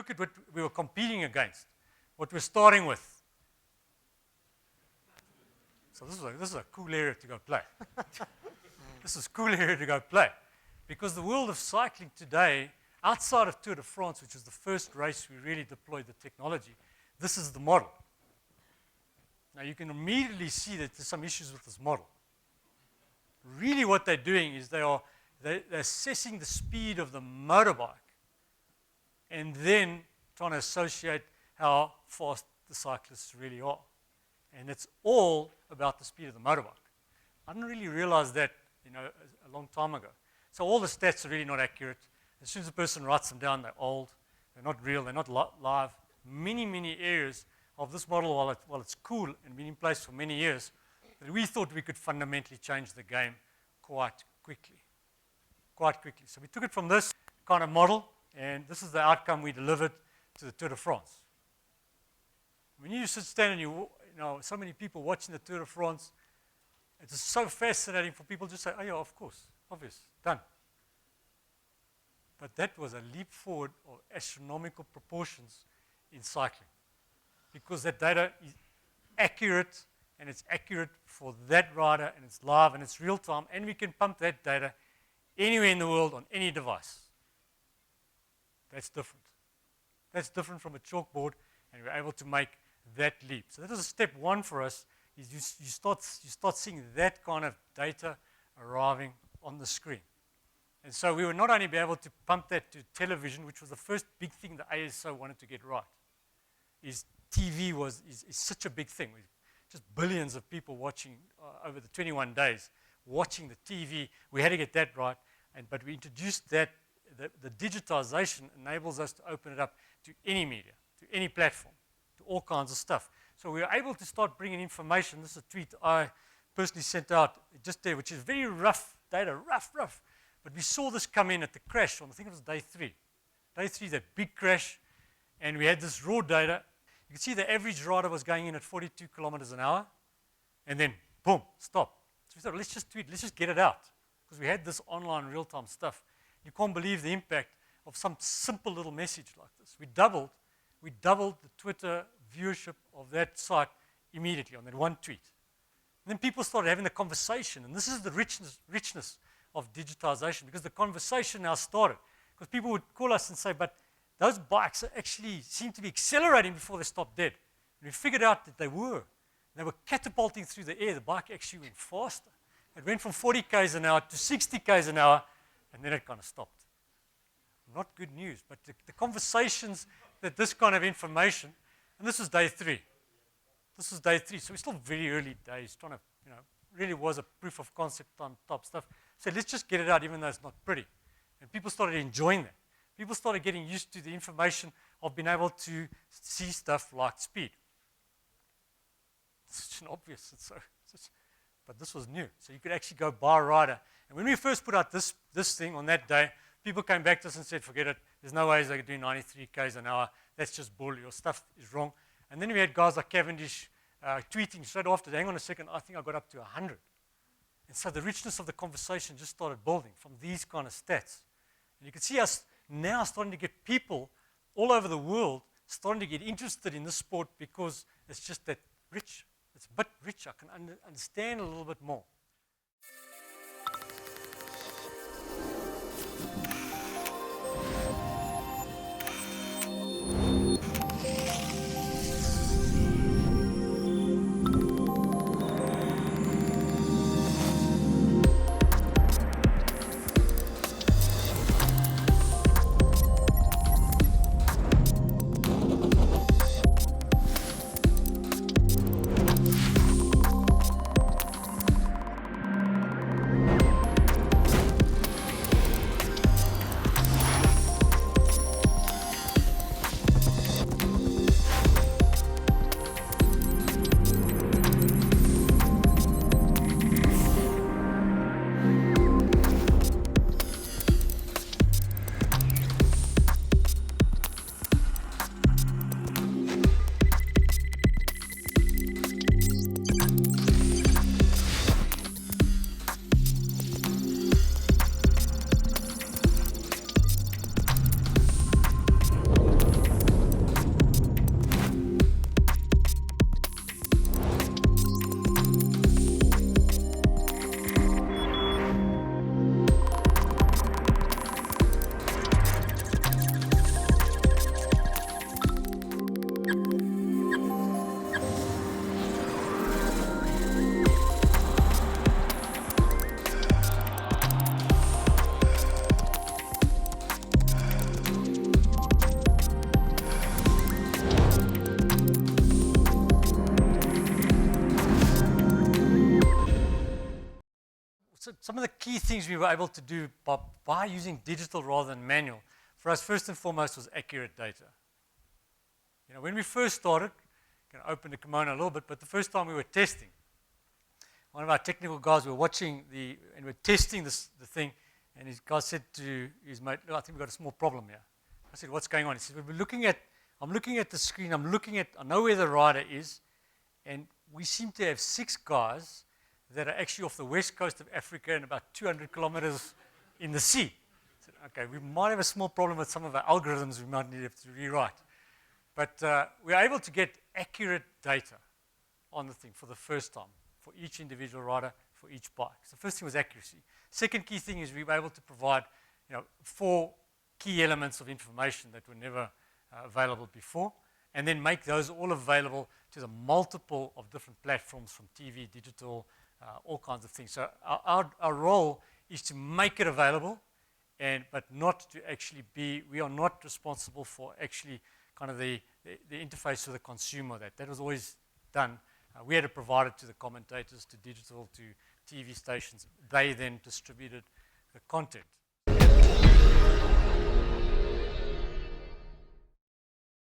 look at what we were competing against, what we're starting with. So this is a cool area to go play. This is a cool area to go play. Because the world of cycling today, outside of Tour de France, which was the first race we really deployed the technology, this is the model. Now you can immediately see that there's some issues with this model. Really what they're doing is they're assessing the speed of the motorbike and then trying to associate how fast the cyclists really are. And it's all about the speed of the motorbike. I didn't really realize that, a long time ago. So all the stats are really not accurate. As soon as a person writes them down, they're old, they're not real, they're not live. Many areas of this model, while it's cool and been in place for many years, that we thought we could fundamentally change the game quite quickly. So we took it from this kind of model, and this is the outcome we delivered to the Tour de France. When you stand and so many people watching the Tour de France, it's so fascinating for people to just say, oh yeah, of course, obvious, done. But that was a leap forward of astronomical proportions in cycling, because that data is accurate, and it's accurate for that rider, and it's live, and it's real time, and we can pump that data anywhere in the world on any device. That's different. That's different from a chalkboard, and we're able to make that leap. So that was step one for us, is you start seeing that kind of data arriving on the screen. And so we would not only be able to pump that to television, which was the first big thing the ASO wanted to get right, is TV is such a big thing. Just billions of people watching over the 21 days, watching the TV. We had to get that right, but we introduced that. The digitization enables us to open it up to any media, to any platform, to all kinds of stuff. So we were able to start bringing information. This is a tweet I personally sent out just there, which is very rough data, rough. But we saw this come in at the crash on, I think it was day 3. Day 3, that big crash, and we had this raw data. You can see the average rider was going in at 42 kilometers an hour, and then, boom, stop. So we thought, let's just tweet, let's just get it out, because we had this online real-time stuff. You can't believe the impact of some simple little message like this. We doubled the Twitter viewership of that site immediately on that one tweet. And then people started having the conversation, and this is the richness of digitization, because the conversation now started. Because people would call us and say, but those bikes actually seem to be accelerating before they stop dead. And we figured out that they were. They were catapulting through the air. The bike actually went faster. It went from 40 k's an hour to 60 k's an hour, and then it kind of stopped. Not good news, but the conversations that this kind of information, and this was day 3. This was day 3, so we're still very early days, trying to, really was a proof of concept on top stuff. So let's just get it out, even though it's not pretty. And people started enjoying that. People started getting used to the information of being able to see stuff like speed. It's such an obvious, but this was new. So you could actually go buy a rider. And when we first put out this thing on that day, people came back to us and said, forget it. There's no ways they could do 93 k's an hour. That's just bull. Your stuff is wrong. And then we had guys like Cavendish tweeting straight after, hang on a second, I think I got up to 100. And so the richness of the conversation just started building from these kind of stats. And you can see us now starting to get people all over the world starting to get interested in this sport, because it's just that rich. It's a bit rich. I can understand a little bit more. things we were able to do by using digital rather than manual, for us, first and foremost, was accurate data. You know, when we first started, I'm going to open the kimono a little bit, but the first time we were testing, one of our technical guys, we were watching and we're testing the thing, and his guy said to his mate, "Oh, I think we've got a small problem here." I said, "What's going on?" He said, "I'm looking at the screen, I know where the rider is, and we seem to have 6 guys that are actually off the west coast of Africa and about 200 kilometers in the sea." I said, "Okay, we might have a small problem with some of our algorithms we might need to rewrite." But we are able to get accurate data on the thing for the first time, for each individual rider, for each bike. So the first thing was accuracy. Second key thing is we were able to provide 4 key elements of information that were never available before, and then make those all available to the multiple of different platforms, from TV, digital, all kinds of things. So our role is to make it available, but not to actually we are not responsible for actually kind of the interface to the consumer. That was always done. We had to provide it to the commentators, to digital, to TV stations. They then distributed the content.